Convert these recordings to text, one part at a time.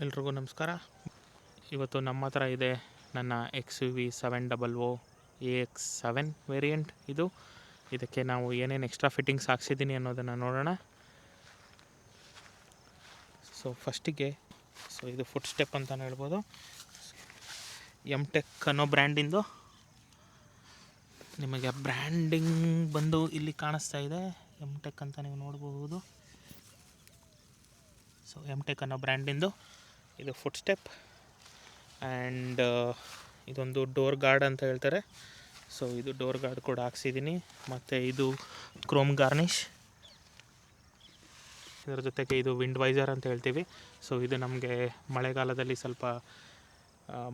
ಎಲ್ರಿಗೂ ನಮಸ್ಕಾರ. ಇವತ್ತು ನಮ್ಮ ಹತ್ರ ಇದೆ ನನ್ನ XUV 700 AX7 ವೇರಿಯಂಟ್. ಇದಕ್ಕೆ ನಾವು ಏನೇನು ಎಕ್ಸ್ಟ್ರಾ ಫಿಟ್ಟಿಂಗ್ಸ್ ಹಾಕ್ಸಿದ್ದೀನಿ ಅನ್ನೋದನ್ನು ನೋಡೋಣ. ಫಸ್ಟಿಗೆ ಇದು ಫುಟ್ ಸ್ಟೆಪ್ ಅಂತಲೇ ಹೇಳ್ಬೋದು. MTech ಅನ್ನೋ ಬ್ರ್ಯಾಂಡಿಂದು. ನಿಮಗೆ ಬ್ರ್ಯಾಂಡಿಂಗ್ ಬಂದು ಇಲ್ಲಿ ಕಾಣಿಸ್ತಾ ಇದೆ, MTech ಅಂತ ನೀವು ನೋಡ್ಬೋದು. MTech ಅನ್ನೋ ಬ್ರ್ಯಾಂಡಿಂದು ಇದು ಫುಟ್ ಸ್ಟೆಪ್ ಆ್ಯಂಡ್ ಇದೊಂದು ಡೋರ್ ಗಾರ್ಡ್ ಅಂತ ಹೇಳ್ತಾರೆ. ಇದು ಡೋರ್ ಗಾರ್ಡ್ ಕೂಡ ಹಾಕ್ಸಿದ್ದೀನಿ. ಮತ್ತು ಇದು ಕ್ರೋಮ್ ಗಾರ್ನಿಷ್, ಇದರ ಜೊತೆಗೆ ಇದು ವಿಂಡ್ ವೈಸರ್ ಅಂತ ಹೇಳ್ತೀವಿ. ಇದು ನಮಗೆ ಮಳೆಗಾಲದಲ್ಲಿ ಸ್ವಲ್ಪ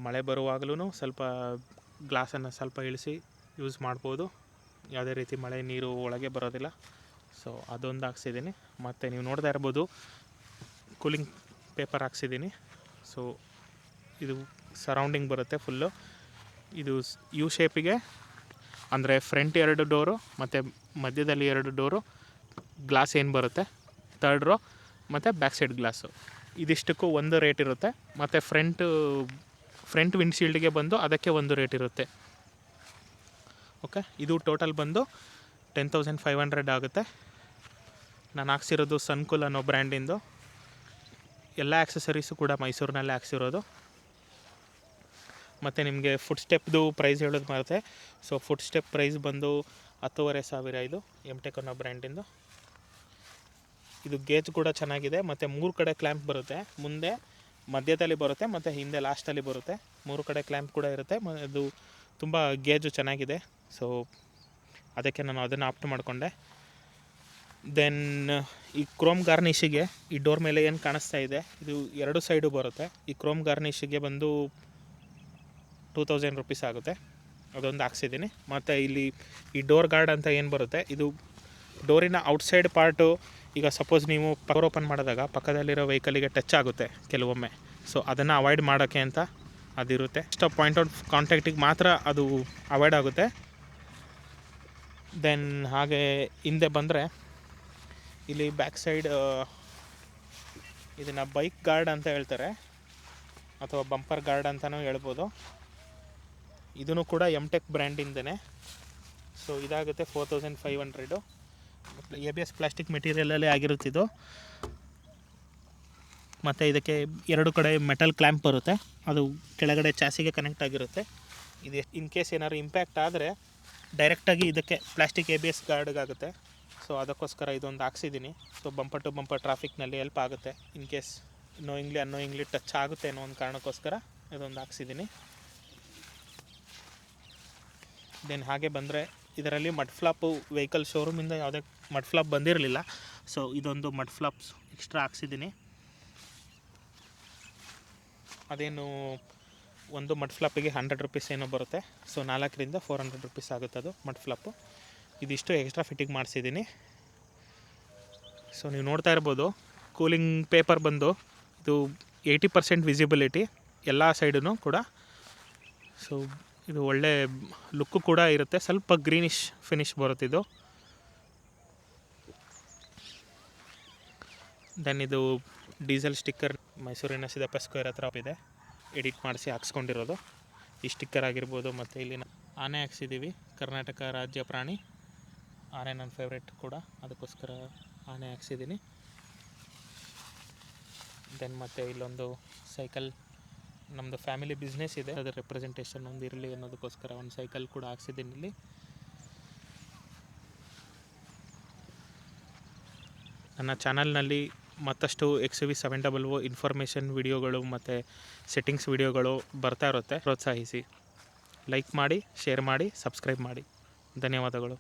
ಮಳೆ ಬರುವಾಗಲೂ ಸ್ವಲ್ಪ ಗ್ಲಾಸನ್ನು ಸ್ವಲ್ಪ ಇಳಿಸಿ ಯೂಸ್ ಮಾಡ್ಬೋದು. ಯಾವುದೇ ರೀತಿ ಮಳೆ ನೀರು ಒಳಗೆ ಬರೋದಿಲ್ಲ. ಅದೊಂದು ಹಾಕ್ಸಿದ್ದೀನಿ. ಮತ್ತು ನೀವು ನೋಡ್ತಾ ಇರ್ಬೋದು, ಕೂಲಿಂಗ್ ಪೇಪರ್ ಹಾಕ್ಸಿದ್ದೀನಿ. ಇದು ಸರೌಂಡಿಂಗ್ ಬರುತ್ತೆ ಫುಲ್ಲು. ಇದು ಯು ಶೇಪಿಗೆ, ಅಂದರೆ ಫ್ರಂಟ್ 2 ಡೋರು ಮತ್ತು ಮಧ್ಯದಲ್ಲಿ 2 ಡೋರು ಗ್ಲಾಸ್ ಏನು ಬರುತ್ತೆ, 3rd ರೋ ಮತ್ತು ಬ್ಯಾಕ್ ಸೈಡ್ ಗ್ಲಾಸು, ಇದಿಷ್ಟಕ್ಕೂ ಒಂದು ರೇಟ್ ಇರುತ್ತೆ. ಮತ್ತು ಫ್ರಂಟ್ ವಿಂಡ್ಶೀಲ್ಡ್ಗೆ ಬಂದು ಅದಕ್ಕೆ ಒಂದು ರೇಟ್ ಇರುತ್ತೆ. ಓಕೆ, ಇದು ಟೋಟಲ್ ಬಂದು 10,500 ಆಗುತ್ತೆ. ನಾನು ಹಾಕ್ಸಿರೋದು ಸನ್ಕೂಲ್ ಅನ್ನೋ ಬ್ರ್ಯಾಂಡಿಂದು. ಎಲ್ಲ ಆಕ್ಸೆಸರೀಸು ಕೂಡ ಮೈಸೂರಿನಲ್ಲೇ ಹಾಕ್ಸಿರೋದು. ಮತ್ತು ನಿಮಗೆ ಫುಟ್ ಸ್ಟೆಪ್ದು ಪ್ರೈಸ್ ಹೇಳೋದು ಮರೆತೆ. ಫುಟ್ ಸ್ಟೆಪ್ ಪ್ರೈಸ್ ಬಂದು 10,500 ಇದು MTech ಅನ್ನೋ ಬ್ರ್ಯಾಂಡಿಂದು. ಇದು ಗೇಜ್ ಕೂಡ ಚೆನ್ನಾಗಿದೆ. ಮತ್ತು 3 ಕಡೆ ಕ್ಲ್ಯಾಂಪ್ ಬರುತ್ತೆ. ಮುಂದೆ ಮಧ್ಯದಲ್ಲಿ ಬರುತ್ತೆ ಮತ್ತು ಹಿಂದೆ ಲಾಸ್ಟಲ್ಲಿ ಬರುತ್ತೆ. 3 ಕಡೆ ಕ್ಲ್ಯಾಂಪ್ ಕೂಡ ಇರುತ್ತೆ. ಅದು ತುಂಬ ಗೇಜು ಚೆನ್ನಾಗಿದೆ. ಅದಕ್ಕೆ ನಾನು ಅದನ್ನು ಆಪ್ಟ್ ಮಾಡಿಕೊಂಡೆ. ದೆನ್ ಈ ಕ್ರೋಮ್ ಗಾರ್ನಿಷಿಗೆ ಈ ಡೋರ್ ಮೇಲೆ ಏನು ಕಾಣಿಸ್ತಾ ಇದೆ, ಇದು 2 ಸೈಡು ಬರುತ್ತೆ. ಈ ಕ್ರೋಮ್ ಗಾರ್ನಿಷಿಗೆ ಬಂದು 2,000 ರೂಪೀಸ್ ಆಗುತ್ತೆ. ಅದೊಂದು ಹಾಕ್ಸಿದ್ದೀನಿ. ಮತ್ತು ಇಲ್ಲಿ ಈ ಡೋರ್ ಗಾರ್ಡ್ ಅಂತ ಏನು ಬರುತ್ತೆ, ಇದು ಡೋರಿನ ಔಟ್ಸೈಡ್ ಪಾರ್ಟು. ಈಗ ಸಪೋಸ್ ನೀವು ಡೋರ್ ಓಪನ್ ಮಾಡಿದಾಗ ಪಕ್ಕದಲ್ಲಿರೋ ವೆಹಿಕಲಿಗೆ ಟಚ್ ಆಗುತ್ತೆ ಕೆಲವೊಮ್ಮೆ. ಅದನ್ನು ಅವಾಯ್ಡ್ ಮಾಡೋಕ್ಕೆ ಅಂತ ಅದಿರುತ್ತೆ. ಪಾಯಿಂಟ್ ಔಟ್ ಕಾಂಟ್ಯಾಕ್ಟಿಗೆ ಮಾತ್ರ ಅದು ಅವಾಯ್ಡ್ ಆಗುತ್ತೆ. ದೆನ್ ಹಾಗೆ ಹಿಂದೆ ಬಂದರೆ ಇಲ್ಲಿ ಬ್ಯಾಕ್ ಸೈಡ್ ಇದನ್ನು ಬೈಕ್ ಗಾರ್ಡ್ ಅಂತ ಹೇಳ್ತಾರೆ, ಅಥವಾ ಬಂಪರ್ ಗಾರ್ಡ್ ಅಂತಲೂ ಹೇಳ್ಬೋದು. ಇದೂ ಕೂಡ MTech ಬ್ರ್ಯಾಂಡಿಂದನೇ. ಇದಾಗುತ್ತೆ 4,500. ABS ಪ್ಲಾಸ್ಟಿಕ್ ಮೆಟೀರಿಯಲಲ್ಲೇ ಆಗಿರುತ್ತಿದ್ದು. ಮತ್ತು ಇದಕ್ಕೆ 2 ಕಡೆ ಮೆಟಲ್ ಕ್ಲ್ಯಾಂಪ್ ಬರುತ್ತೆ. ಅದು ಕೆಳಗಡೆ ಚಾಸಿಗೆ ಕನೆಕ್ಟ್ ಆಗಿರುತ್ತೆ. ಇದು ಇನ್ ಕೇಸ್ ಏನಾದ್ರು ಇಂಪ್ಯಾಕ್ಟ್ ಆದರೆ ಡೈರೆಕ್ಟಾಗಿ ಇದಕ್ಕೆ ಪ್ಲಾಸ್ಟಿಕ್ ABS ಗಾರ್ಡ್ಗಾಗುತ್ತೆ. ಅದಕ್ಕೋಸ್ಕರ ಇದೊಂದು ಹಾಕ್ಸಿದ್ದೀನಿ. ಬಂಪರ್ ಟು ಬಂಪರ್ ಟ್ರಾಫಿಕ್ನಲ್ಲಿ ಹೆಲ್ಪ್ ಆಗುತ್ತೆ. ಇನ್ ಕೇಸ್ ಅನ್ನೋಯಿಂಗ್ಲಿ ಟಚ್ ಆಗುತ್ತೆ ಅನ್ನೋ ಒಂದು ಕಾರಣಕ್ಕೋಸ್ಕರ ಇದೊಂದು ಹಾಕ್ಸಿದ್ದೀನಿ. ದೆನ್ ಹಾಗೆ ಬಂದರೆ ಇದರಲ್ಲಿ ಮಡ್ ಫ್ಲಾಪು ವೆಹಿಕಲ್ ಶೋರೂಮಿಂದ ಯಾವುದೇ ಮಡ್ ಫ್ಲಾಪ್ ಬಂದಿರಲಿಲ್ಲ. ಇದೊಂದು ಮಡ್ ಫ್ಲಾಪ್ಸ್ ಎಕ್ಸ್ಟ್ರಾ ಹಾಕ್ಸಿದ್ದೀನಿ. ಅದೇನು ಒಂದು ಮಡ್ ಫ್ಲಾಪಿಗೆ 100 ರೂಪೀಸ್ ಏನೋ ಬರುತ್ತೆ. 400ರಿಂದ 400 ರೂಪೀಸ್ ಆಗುತ್ತೆ ಅದು ಮಡ್ ಫ್ಲಾಪು. ಇದಿಷ್ಟು ಎಕ್ಸ್ಟ್ರಾ ಫಿಟ್ಟಿಂಗ್ ಮಾಡಿಸಿದ್ದೀನಿ. ನೀವು ನೋಡ್ತಾ ಇರ್ಬೋದು, ಕೂಲಿಂಗ್ ಪೇಪರ್ ಬಂದು ಇದು 80% ವಿಸಿಬಿಲಿಟಿ ಎಲ್ಲ ಸೈಡೂ ಕೂಡ. ಇದು ಒಳ್ಳೆ ಲುಕ್ಕು ಕೂಡ ಇರುತ್ತೆ. ಸ್ವಲ್ಪ ಗ್ರೀನಿಶ್ ಫಿನಿಶ್ ಬರುತ್ತೆ ಇದು. ದೆನ್ ಇದು ಡೀಸೆಲ್ ಸ್ಟಿಕ್ಕರ್ ಮೈಸೂರಿನ ಸಿದ್ದಪ್ಪ ಸ್ಕ್ವೇರ್ ಹತ್ರ ಇದೆ, ಎಡಿಟ್ ಮಾಡಿಸಿ ಹಾಕ್ಸ್ಕೊಂಡಿರೋದು. ಈ ಸ್ಟಿಕ್ಕರ್ ಆಗಿರ್ಬೋದು. ಮತ್ತು ಇಲ್ಲಿ ಆನೆ ಹಾಕ್ಸಿದ್ದೀವಿ, ಕರ್ನಾಟಕ ರಾಜ್ಯ ಪ್ರಾಣಿ ಆನೆ ನನ್ನ ಫೇವ್ರೇಟ್ ಕೂಡ, ಅದಕ್ಕೋಸ್ಕರ ಆನೆ ಹಾಕ್ಸಿದ್ದೀನಿ. ದೆನ್ ಮತ್ತು ಇಲ್ಲೊಂದು ಸೈಕಲ್, ನಮ್ಮದು ಫ್ಯಾಮಿಲಿ ಬಿಸ್ನೆಸ್ ಇದೆ, ಅದರ ರೆಪ್ರೆಸೆಂಟೇಷನ್ ಒಂದು ಇರಲಿ ಅನ್ನೋದಕ್ಕೋಸ್ಕರ ಒಂದು ಸೈಕಲ್ ಕೂಡ ಹಾಕ್ಸಿದ್ದೀನಿ ಇಲ್ಲಿ. ನನ್ನ ಚಾನಲ್ನಲ್ಲಿ ಮತ್ತಷ್ಟು XUV 700 ಇನ್ಫಾರ್ಮೇಷನ್ ವಿಡಿಯೋಗಳು ಮತ್ತು ಸೆಟ್ಟಿಂಗ್ಸ್ ವಿಡಿಯೋಗಳು ಬರ್ತಾ ಇರುತ್ತೆ. ಪ್ರೋತ್ಸಾಹಿಸಿ, ಲೈಕ್ ಮಾಡಿ, ಶೇರ್ ಮಾಡಿ, ಸಬ್ಸ್ಕ್ರೈಬ್ ಮಾಡಿ. ಧನ್ಯವಾದಗಳು.